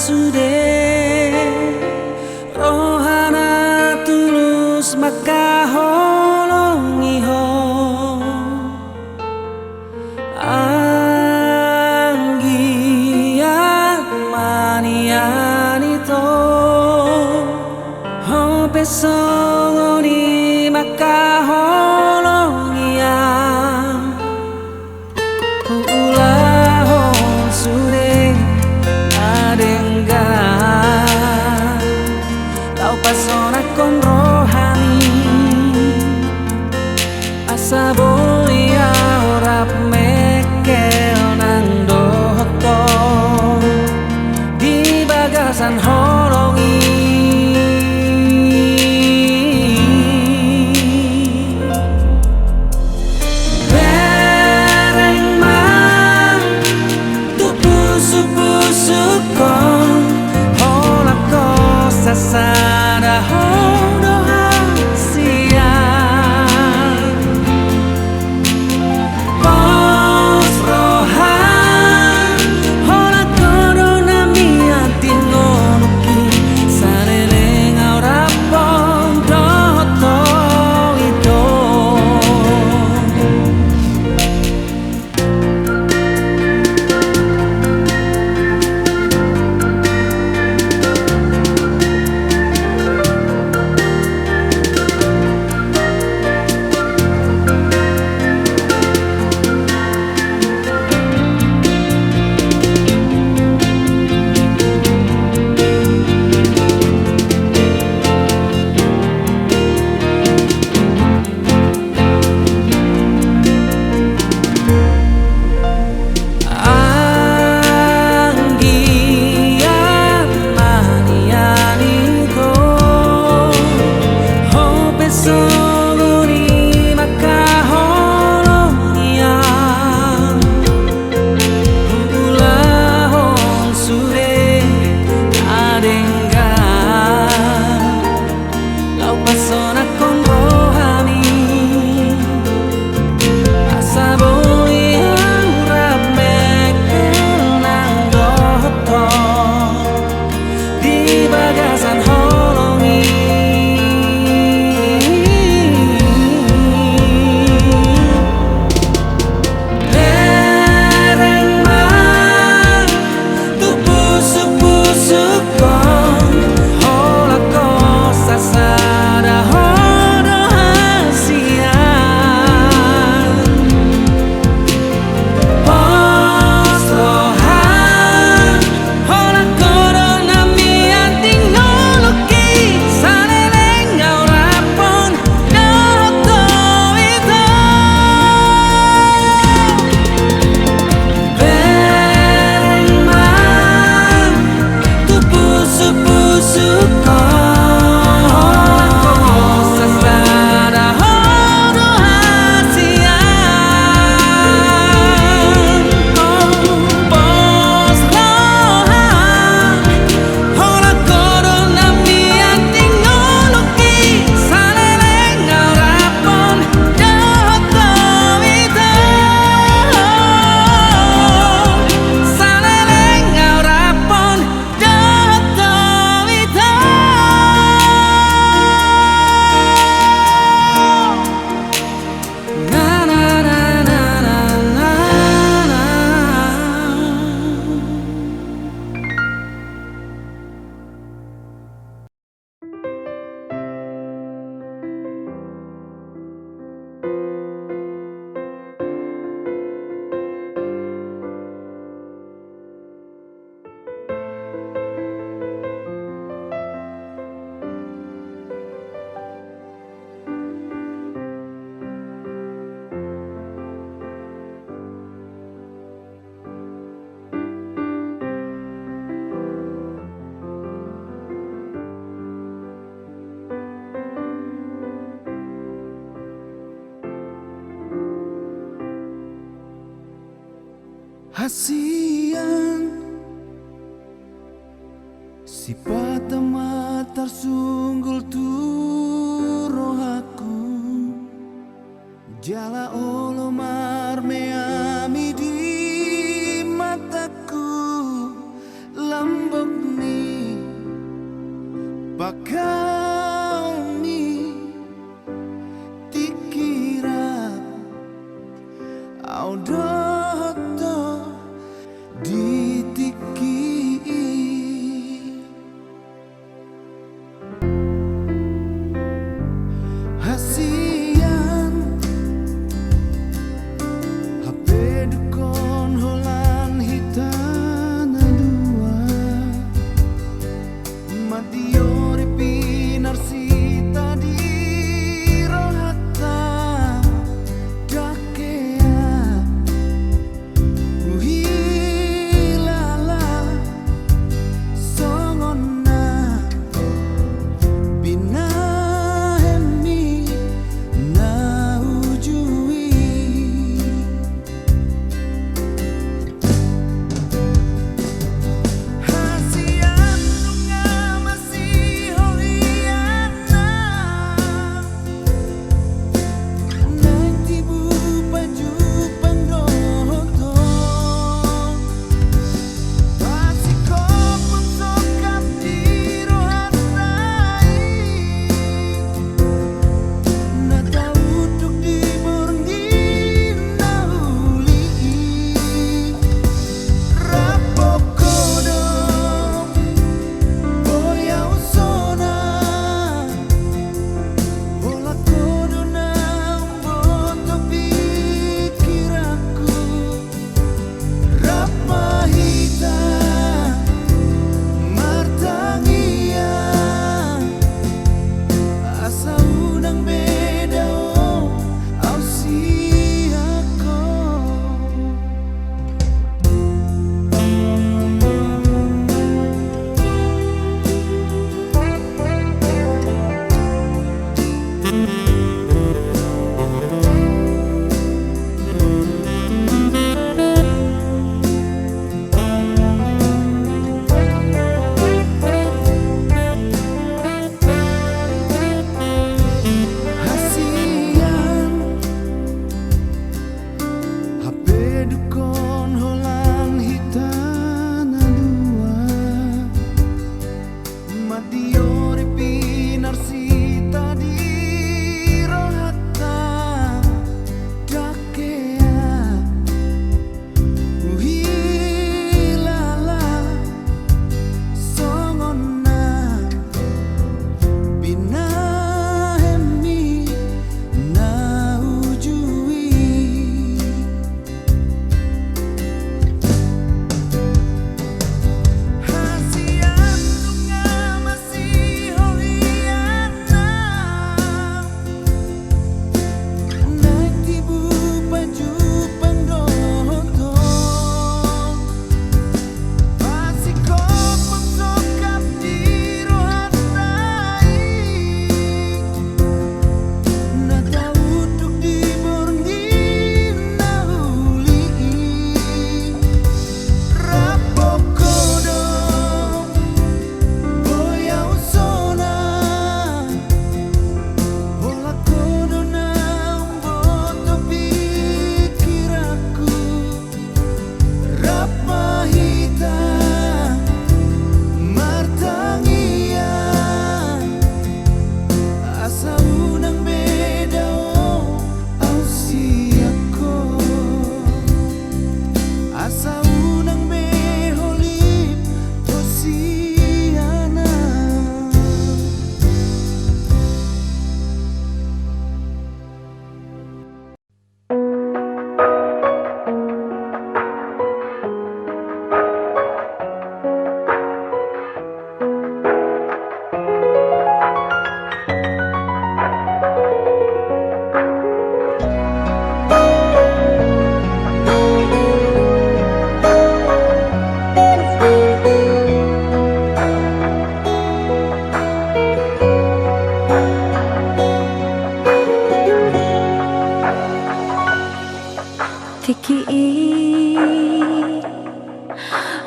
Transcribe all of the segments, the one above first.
sude rohana tulus maka holongi ho anggian maniani to ho besongoni maka holongi ya ulahon sude adenggan lau pasona kon rohani asa boya orap mekel nang doto di bagasan holongi bereng mang tu pusu-pusu kon hola ko sasada hodo hasia pos rohan hola kodo nami atinonuki sareleng aura pondo to ito hasian si patama tersunggul turo aku jala olo marmeami di mataku lambok audoto ditiki hasian HP dukon holan hitana dua madiori pinarsita di rohata dakea uhilala songona bina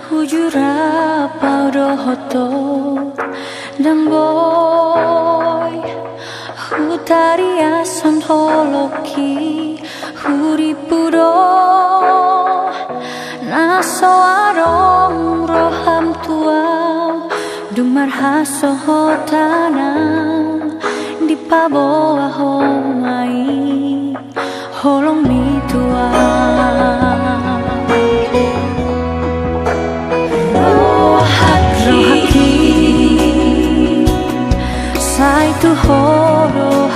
hujura paudo hoto dan boy hutaria santoloki huripudo naso arong roham tua dumar haso hotana di paboa homai holong mi tua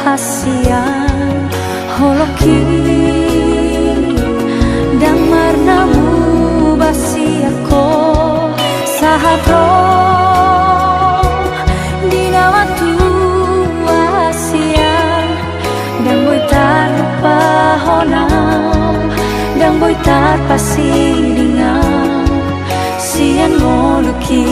hasian holoki dang marnamu basi ako sahatro dina waktu hasian dang boy tarpahonam dang boy tarpasidingan sian moluki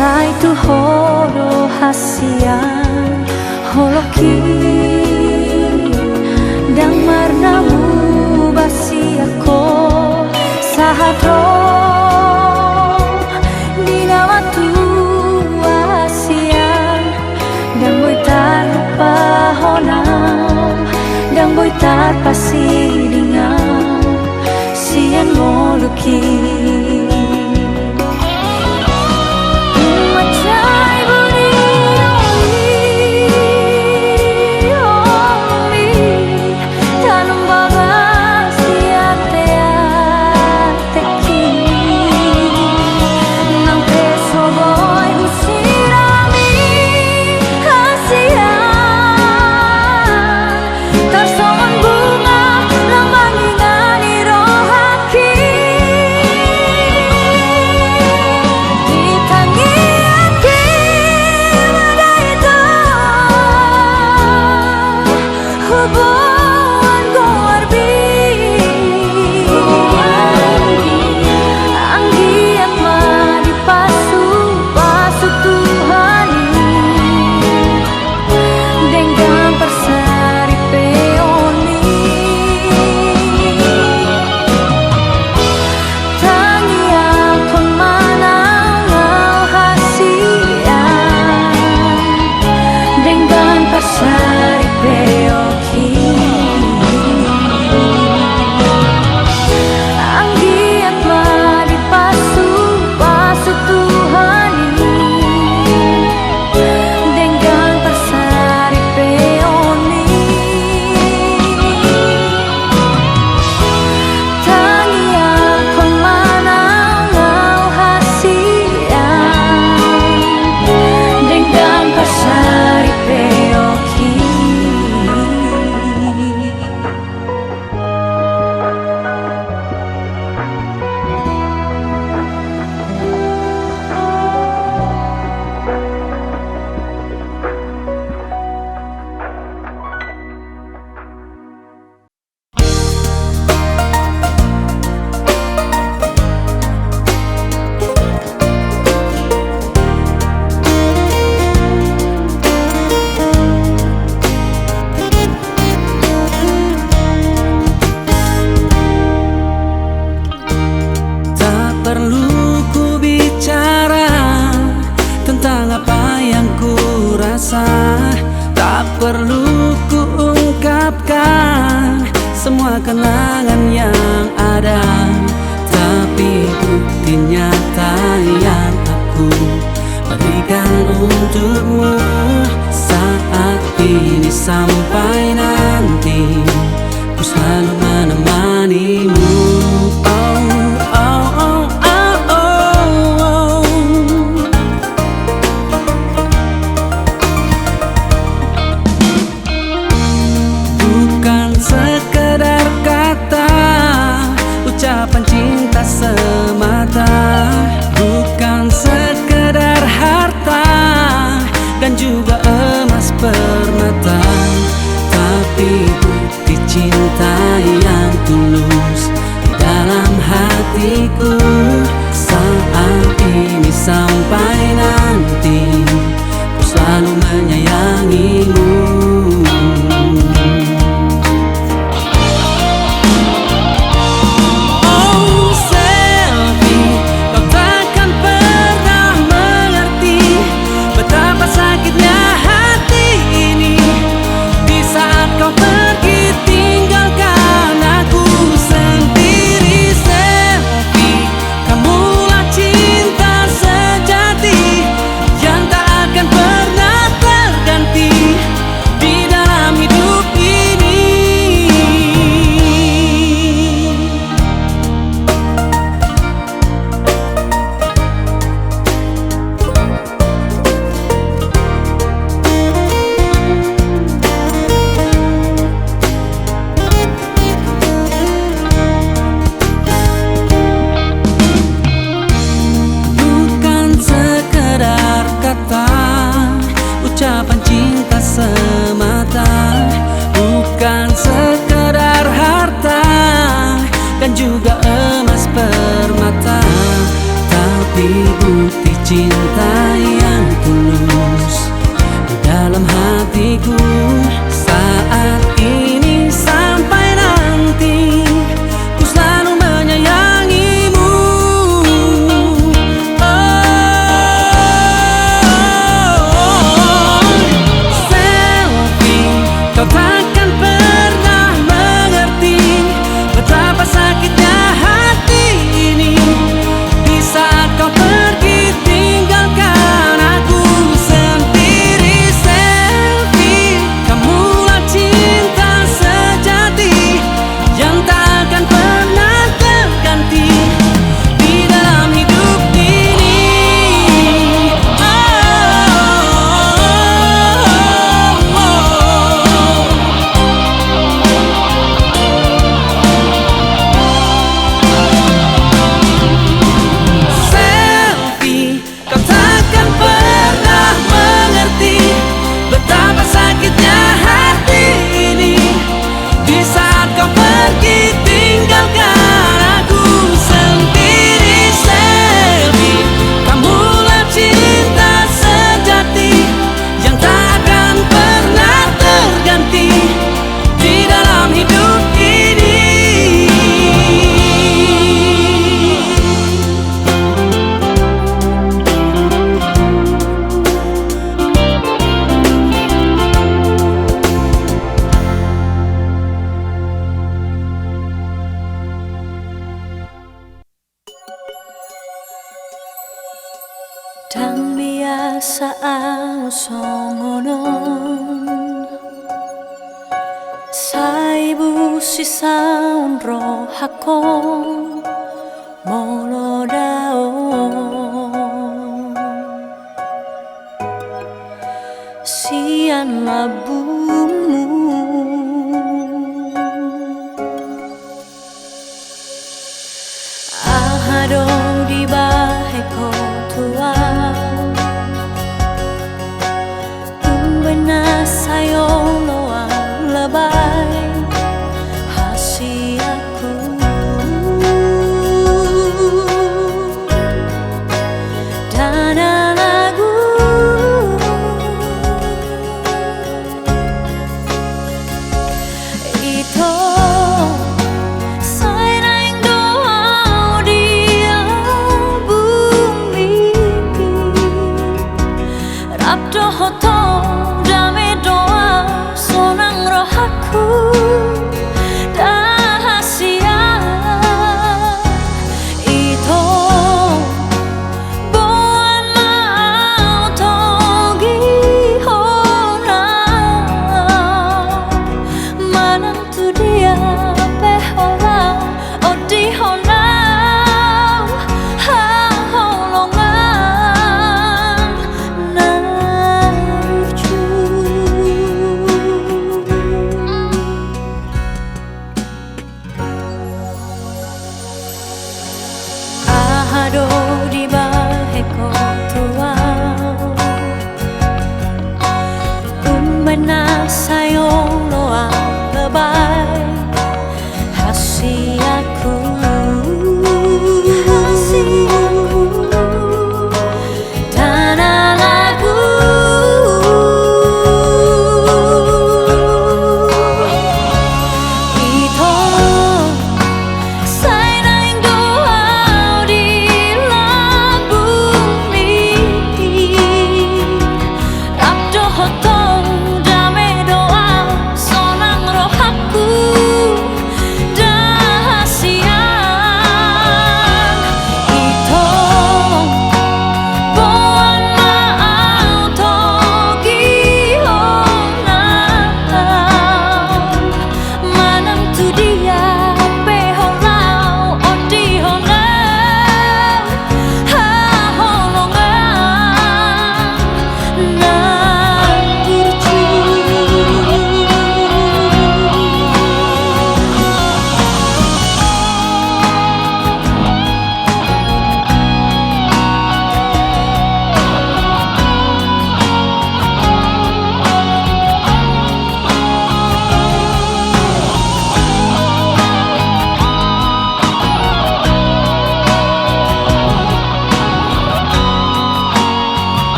Sai tu horo hasian holoki dang marnamu basi ako sahatro dina waktu hasian dang boy tarpahonam dang boy tarpasidingan sian moluki Saat ini sampai nanti ku selalu menemanimu. Oh, oh, oh, oh, oh. Bukan sekedar kata, ucapan cinta semata. Bukan sekedar harta dan juga emas permata, tapi bukti cinta yang tulus di dalam hatiku. Saat ini sampai nanti ku selalu menyayangimu. Oh Selfie, kau takkan pernah mengerti betapa sakitnya hati ini di saat kau pergi tinggalkan aku sendiri. Selfie, kamulah cinta sejati yang tak akan pernah terganti di dalam hidup ini. Bukan sekedar kata, ucapan cinta semata. Bukan sekedar harta dan juga emas permata, tapi bukti cinta yang tulus di dalam hatiku. Saat ini sampai nanti ku selalu menyayangimu. Oh, Selfie, kau takkan pernah mengerti betapa sakitnya hati ini di saat kau pergi tinggalkan aku sendiri. Selfie, kamulah cinta sejati yang tak akan pernah terganti di dalam hidup ini. Oh, oh, oh. Selfie, kau takkan pernah mengerti betapa sakitnya hati ini di saat kau pergi tinggalkan aku sendiri. Selfie, kamulah cinta sejati yang tak akan pernah terganti di dalam hidup ini. Dan biasa songonon saibu sisaun rohako molodao sian labumu ahado di baheko tua umbena sayo loa lebay hasiaku dana lagu ito sayang doa dia bumi rapto hoto dame doa sonang rohaku dahasia ito buan mau togi pernah sayang doa lebay hasiaku tanah lagu itu sayang doa di lambung mimpi Rabdo hotong dame doa sonang rohaku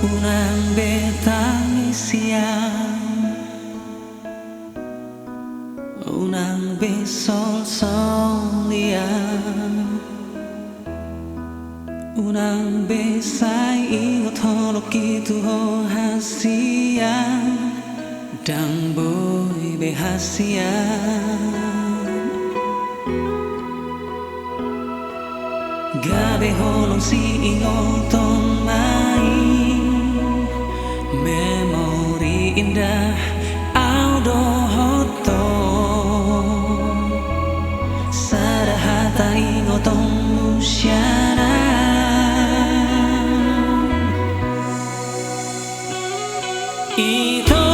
unang betang siang, unang besol soliang, unang besai ingot holok itu ho hasiang, dang boy behasiang. Gabe holong si ingotong mai, memori indah audo hoto, sarahata ingotong musyana. Ito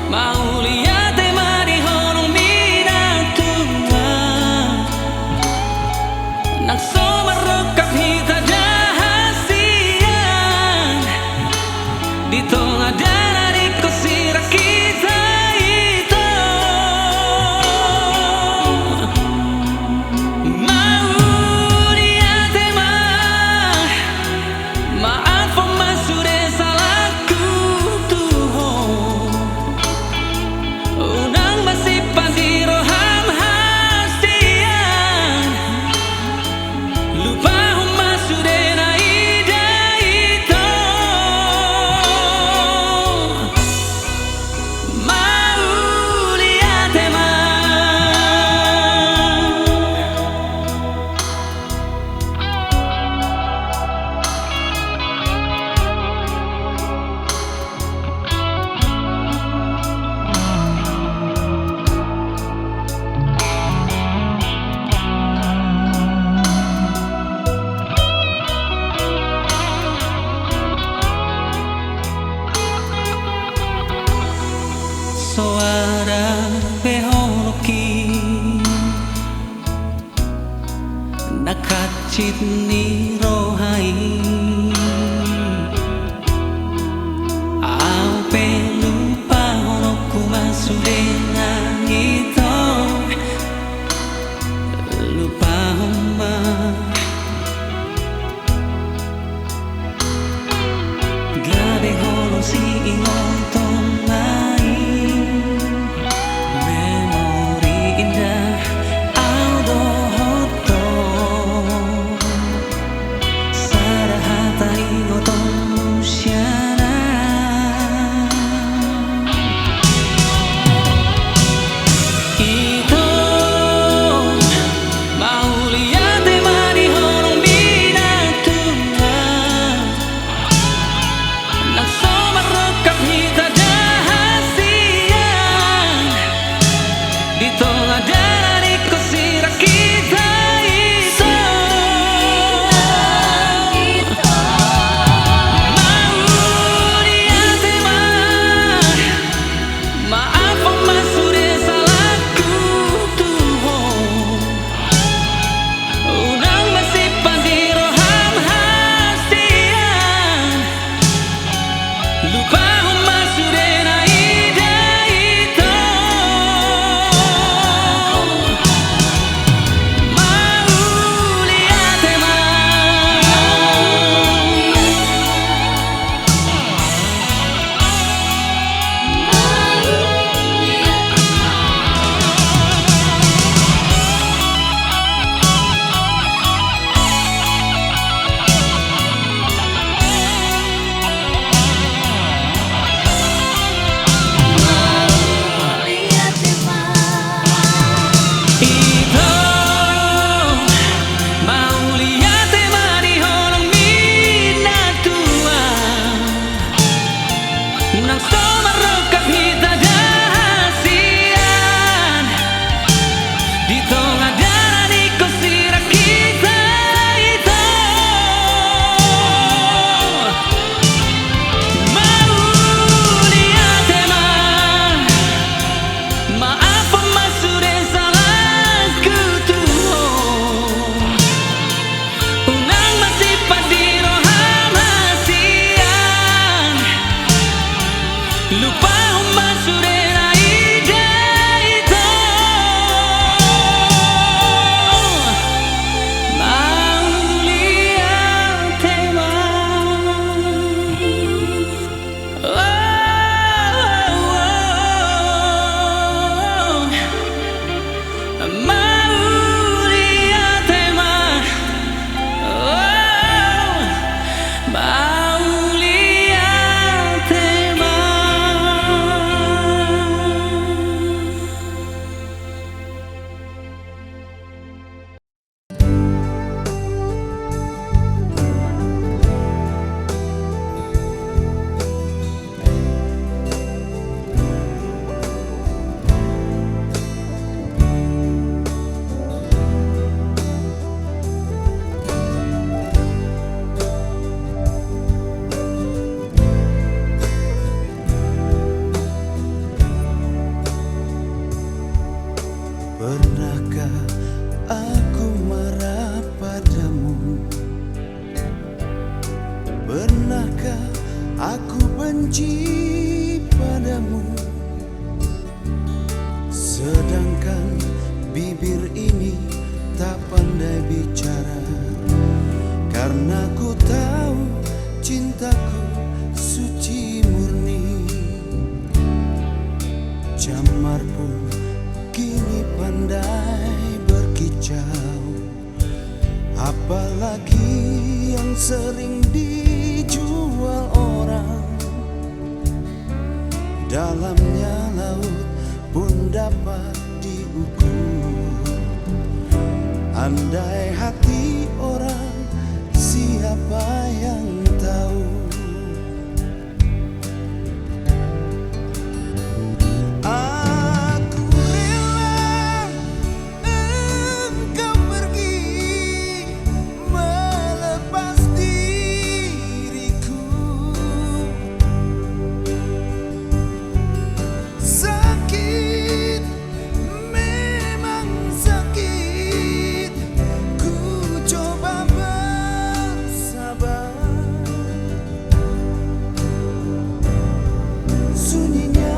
mauliate mari holong minatua, nagsomarokap hita dahasian, dito nga darari ko sira kita ito. Mauliate maaf po masure salahku tuho, unang masipan di roham hastian, lupa humasude na ida ito. Mauliate suara beholoki, nakacit ni rohai, au pelupa holoku masude na ito, lupa homa. Gabe holong si ingotong mai, memori indah audo hoto, sarahata ingotong musyana. Ito mauliate mari holong minatua, nagsomarokap hita dahasian, dito nga darari ko sira kita ito. Mauliate maaf po masure salahku tuho, unang masipan di roham hastian, lupa humasude na ida ito. Mauliate ito mauliate mari holong minatua, nagsomarokap hita dahasian, dito nga darari ko sira kita ito. Mauliate maaf po masure salahku tuho, unang masipan di roham hasian, lupa humasude na ida ito. Mauliate Pernahkah aku marah padamu? Pernahkah aku benci padamu? Sedangkan bibir ini tak pandai bicara, karena ku tahu cintaku suci murni. Jamar pun kini pandai berkicau, apalagi yang sering dijual orang. Dalamnya laut pun dapat diukur. Andai hati orang, siapa yang tahu? Aku rela engkau pergi melepas diriku. Sakit, memang sakit. Ku coba bersabar. Sunyinya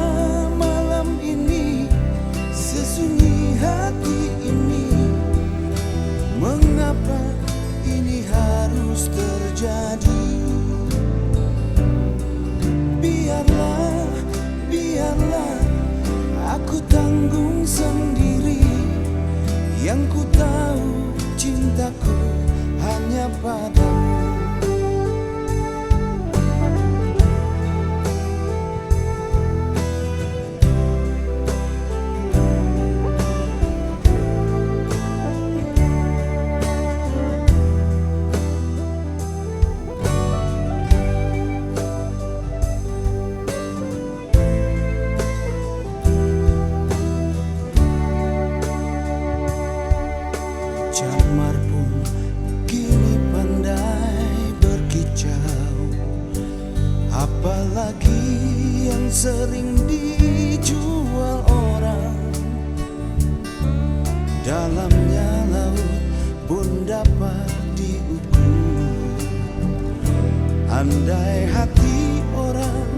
malam ini, sesunyi hati ini. Mengapa ini harus terjadi? Biarlah, biarlah aku tanggung sendiri. Yang ku tahu cintaku hanya padamu. Jamar pun kini pandai berkicau, apalagi yang sering dijual orang. Dalamnya laut pun dapat diukur. Andai hati orang,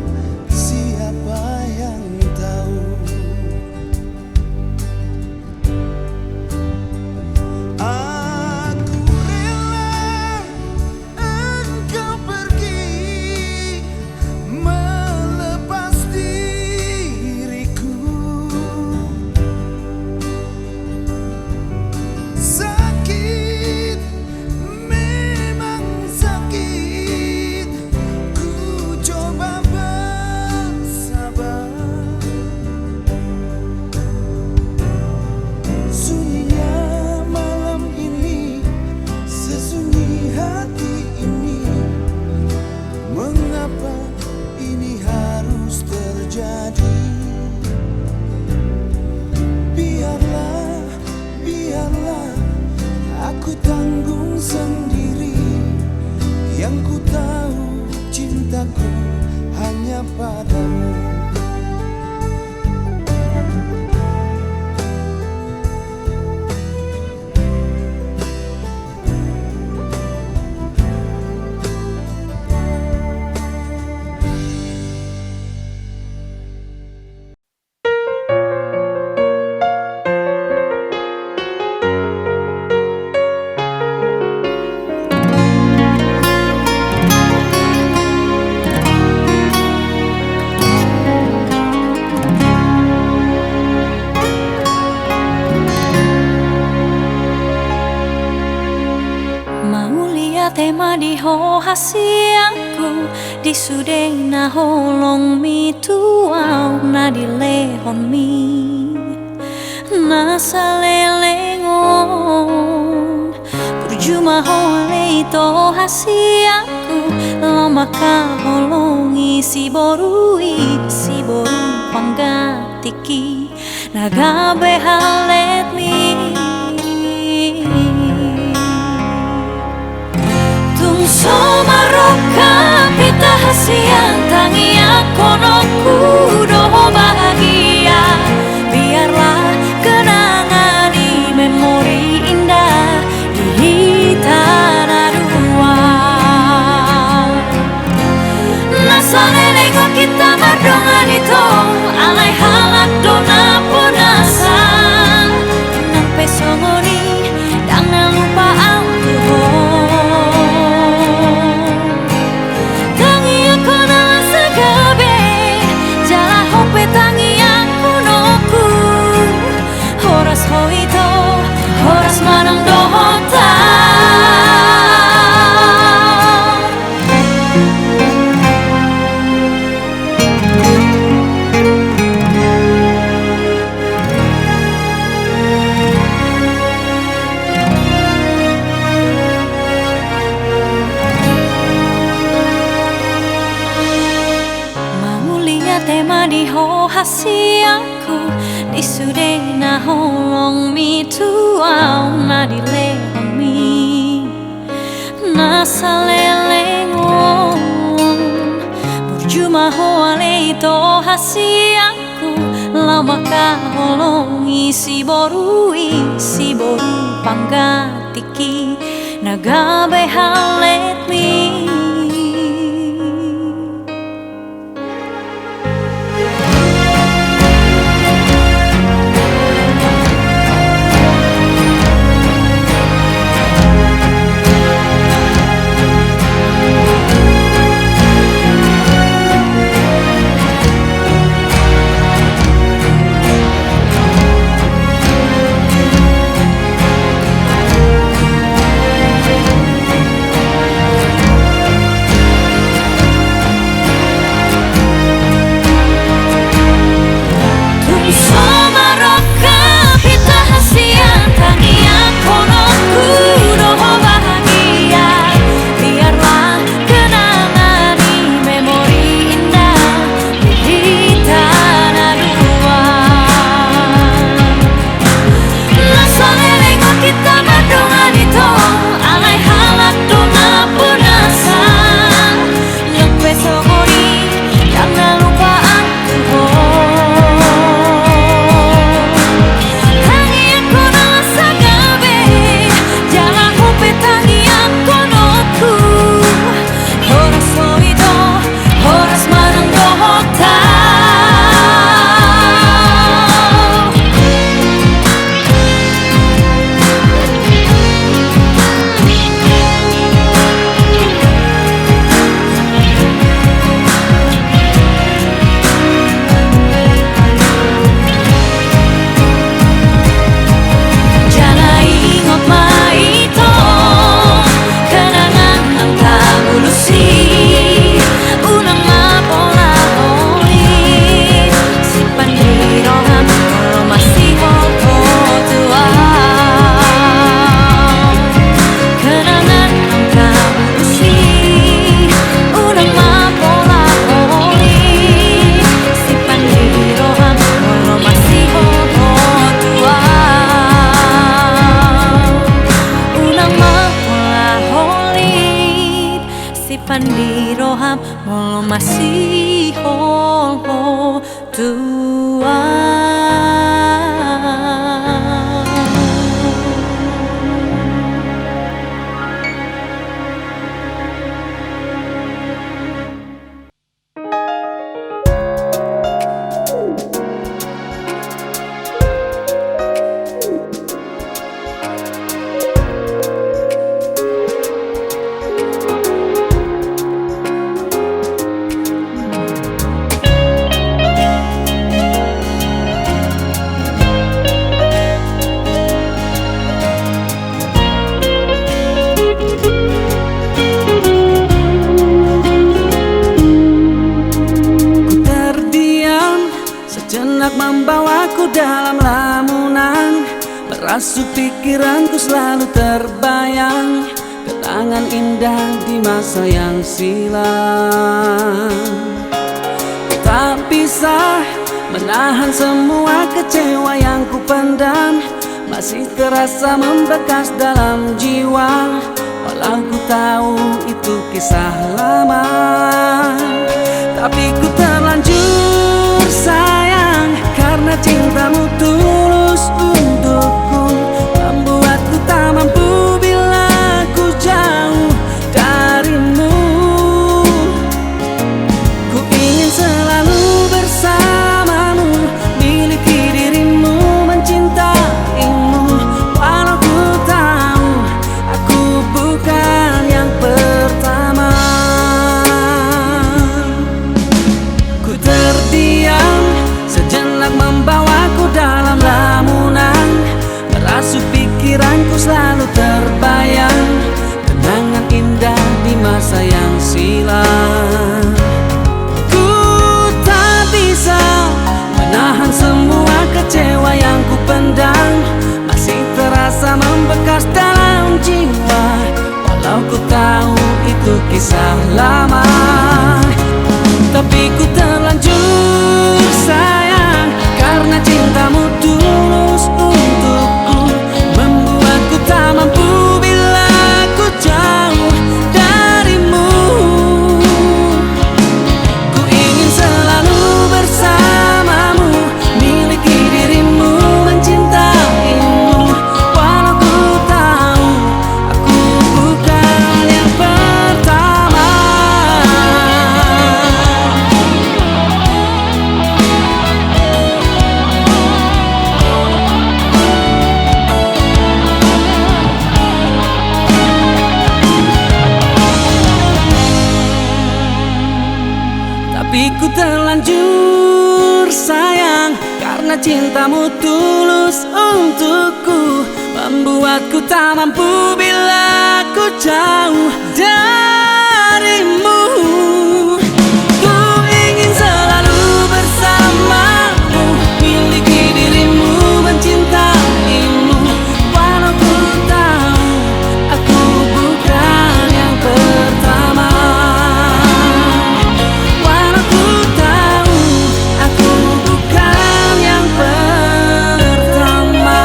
siapa yang tahu? Aku rela engkau pergi melepas diriku. Sakit, memang sakit. Ku coba bersabar. Sunyinya malam ini, sesunyi hati ini. Mengapa ini harus terjadi? Biarlah, biarlah aku tanggung sendiri. Yang ku tahu cintaku hanya padamu. Tema di ho hasiangku di sudeng na holong mi tuau na di lehon mi na salelengon perjuma hole to hasiangku lama ka holongi si boru panggatiki nagabe halet mi. Somaroka pita hasian tangi akonoku doh bahagia. Biarlah kenangan na holong mi tuau na dilehami na salelengon berjumah hoale ito hasiaku lama ka holongi si boru panggatiki nagabe halet mi. Pandiroham molo masih ho tua. Membawaku dalam lamunan, merasuk pikiranku selalu terbayang kenangan indah di masa yang silam. Tak bisa menahan semua kecewa yang kupendam, masih terasa membekas dalam jiwa, walau ku tahu itu kisah lama. Tapi ku terlanjur sayang, karena cintamu tulus untukku, membuatku tak mampu bila ku jauh darimu. Ku ingin selalu bersamamu, miliki dirimu, mencintaimu, walau ku tahu aku bukan yang pertama. Ku terdiam sejenak, membawaku dalam lamunan, merasuk pikiranku selalu terbayang kenangan indah di masa yang silam. Ku tak bisa menahan semua kecewa yang ku pendam, masih terasa membekas dalam jiwa, walau ku tahu itu kisah lama. Tapi ku terlanjur sayang, karena cintamu tulus terlanjur sayang, karena cintamu tulus untukku, membuatku tak mampu bila ku jauh darimu. Ku ingin selalu bersamamu, miliki dirimu, mencintaimu, walau ku tahu aku bukan yang pertama. Walau ku tahu aku bukan yang pertama.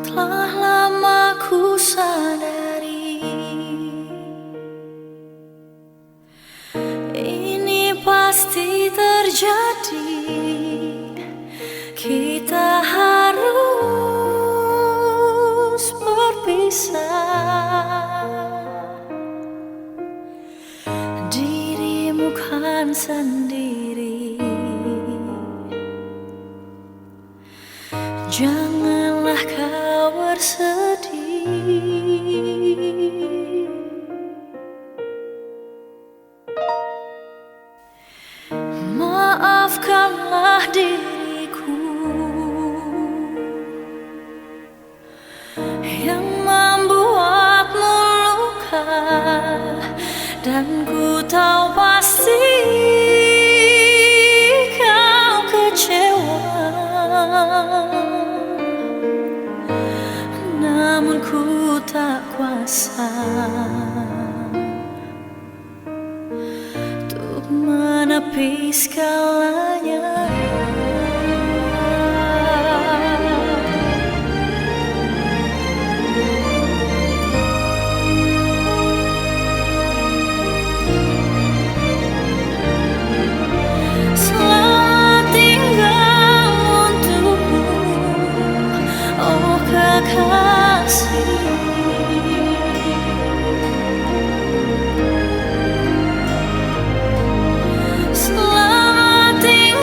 Telah lama ku sadari ini pasti terjadi. Kita harus berpisah. Dirimu kan sendiri, janganlah kau bersedih. Maafkanlah diriku yang membuatmu luka, dan ku tahu pasti kau kecewa. Namun ku tak kuasa untuk menepi segalanya. Selamat tinggal untukmu, oh kekasih. Selamat tinggal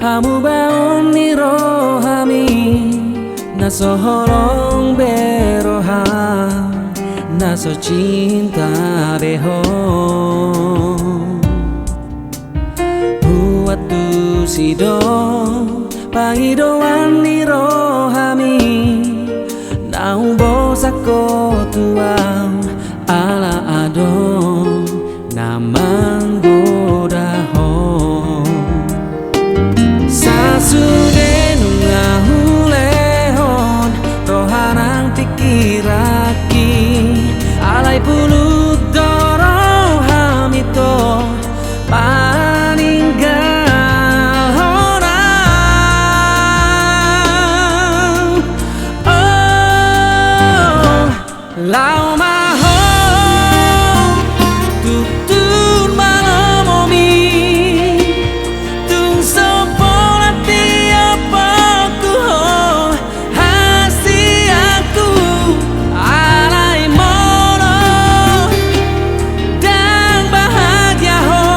Hamu baon ni rohami naso holong beroha naso cinta beho buat tu sido pangidoan ni rohami nau bosako tuang ala adon namang godaho sasude nungahulehon rohanang pikiraki alai pulut doro hamito paninggal honang oh lau maho tutun malamomi tung sopola tiap aku ho hasi aku alai mono dan bahagia ho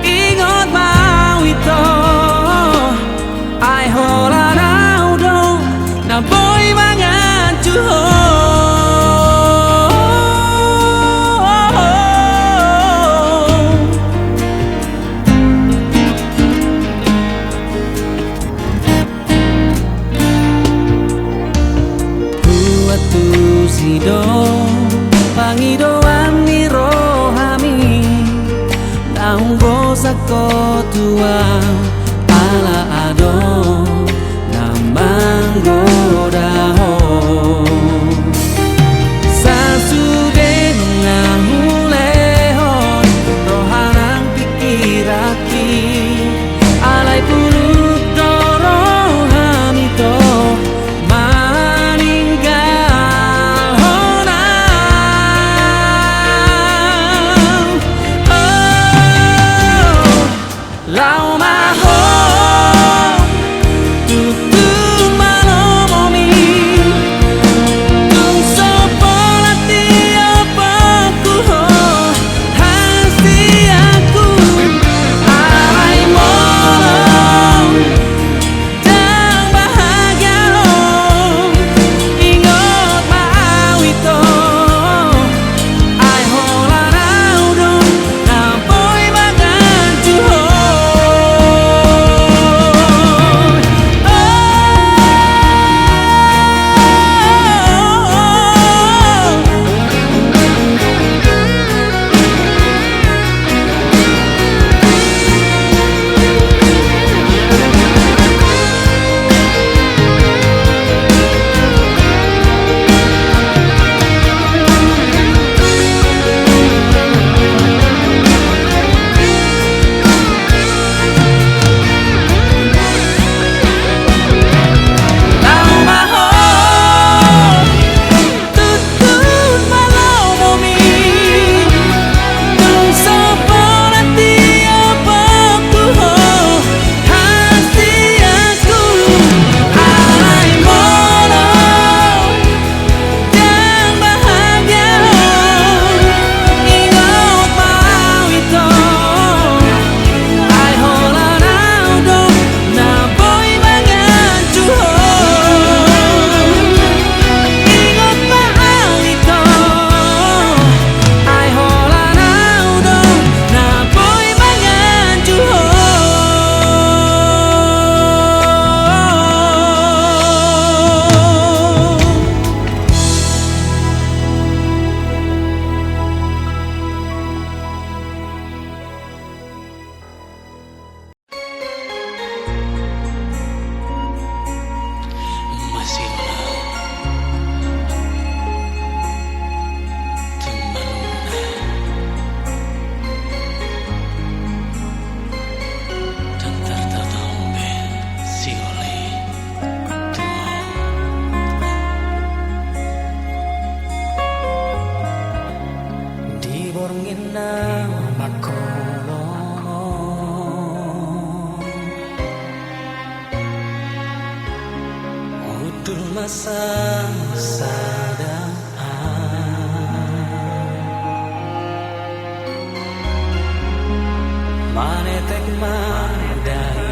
ingot mau itu ai hola nau dong na boy mangan ho buat tu sido pangidoan ni rohami naung bosako tuang ala adon namang godaho sasude ngahulehon rohanang pikiraki alai pulut doro hamito maninggal honang oh lau maho tutun malamomi tung sopola tiap aku ho hasti aku alai mono dan bahagia lo ingot mau itu ai hola nau dong na boy mangan juho lau maho tutun malamomi tung sopola tiap aku ho hasti aku alai mono dan bahagia lo ingot mau itu ai hola nau dong na boy mangan juho ingot mau itu ai hola nau dong na boy mangan juho masih temanuna dan tertatombe si oleh tuo di borngin na makolono udul masa sadaan manetek madai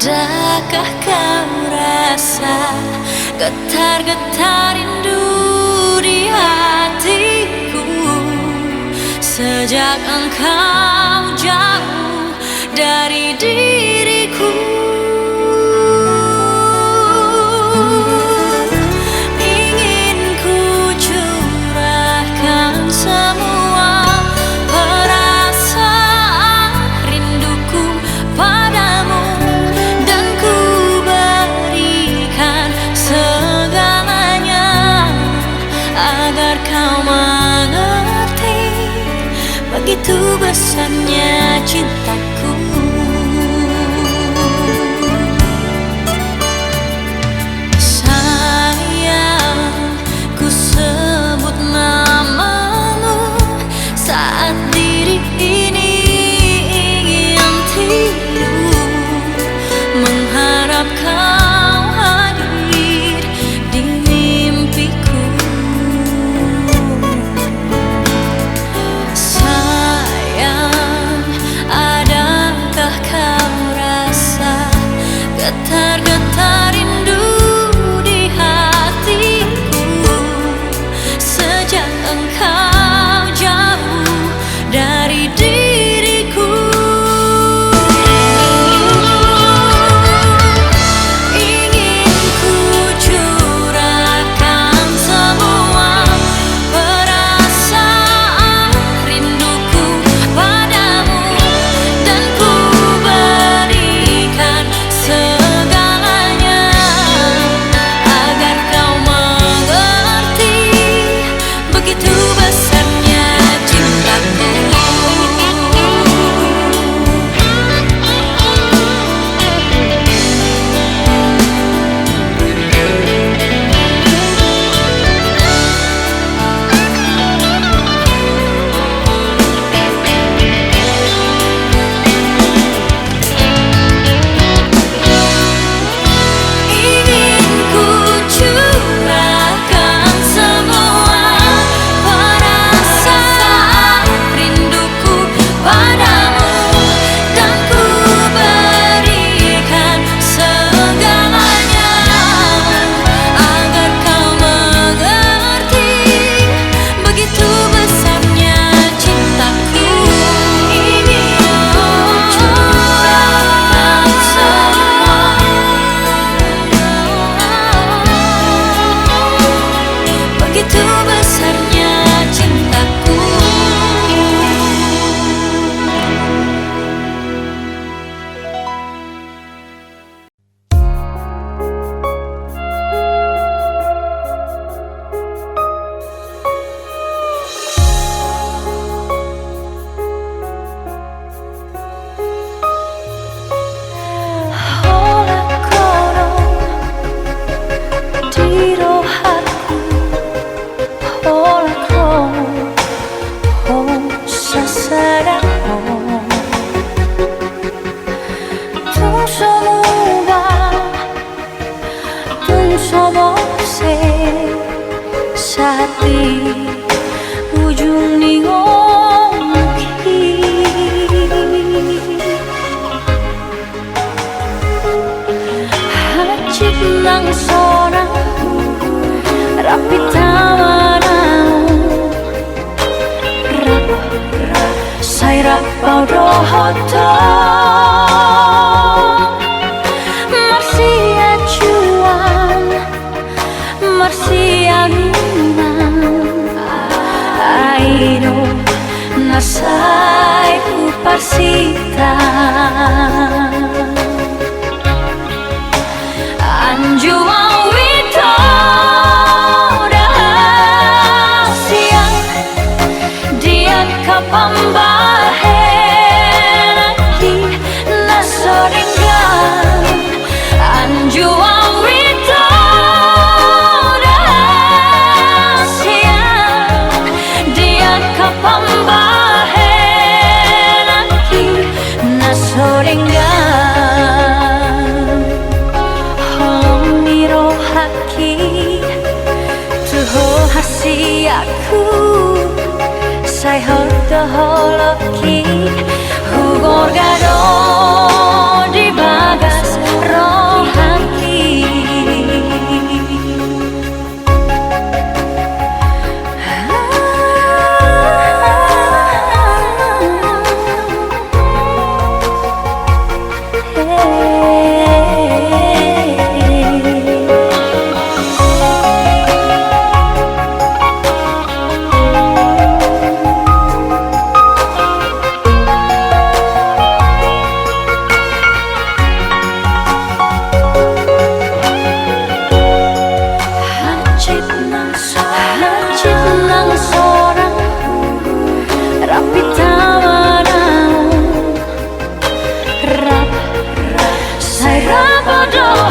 Adakah kau rasa getar-getar rindu di hatiku sejak engkau jauh dari diriku? Ingin ku curahkan semua perasaan rinduku padamu, dan ku berikan segalanya agar kau mengerti begitu besarnya cintaku. Sayang, ku sebut namamu saat diri ini ingin tidur, mengharap kau hadir di mimpiku. Sayang, adakah kau rasa getar-getar rindu di hatiku sejak engkau jauh dari diriku? Ingin ku curahkan semua perasaan rinduku padamu, dan ku berikan segalanya agar kau mengerti begitu besarnya cintaku. Ingin ku curahkan semua perasaan rinduku padamu, dan ku berikan segalanya agar kau mengerti begitu besarnya cintaku. Ingin ku curahkan semua begitu besarnya cintaku. Oleh korong di rohatku, oleh korong sasaraku, tung semua se sati ujung ningoki hacit nang sona rapi tawanau sai rapau rohoto marsia cuan marsia minang airo nasai uparsita anjuang wito siang dia kapambahen aki nasoringgan anjuang wito siang dia kapambahen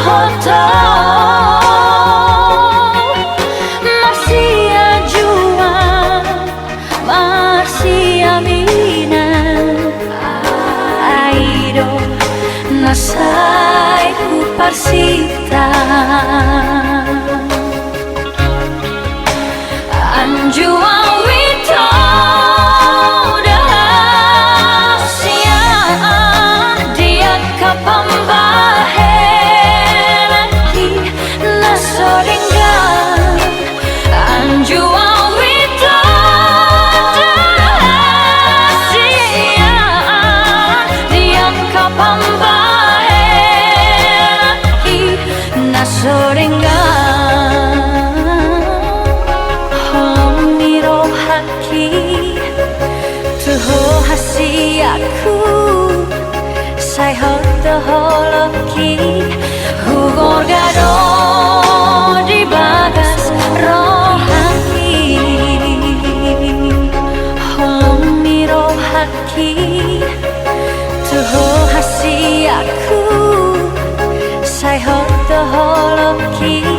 hoto Marsia jua Marsia mina Aido nasai ku parsita Anjuang wito dahasian dia kapambahen aki nasoringgan Anjuang wito dahasian dia kapambahen aki nasoringgan Tuho hasi aku Sai hoto holoki Hugor gado di bagas rohani Holong ni rohaki Tuho hasi aku Sai hoto holoki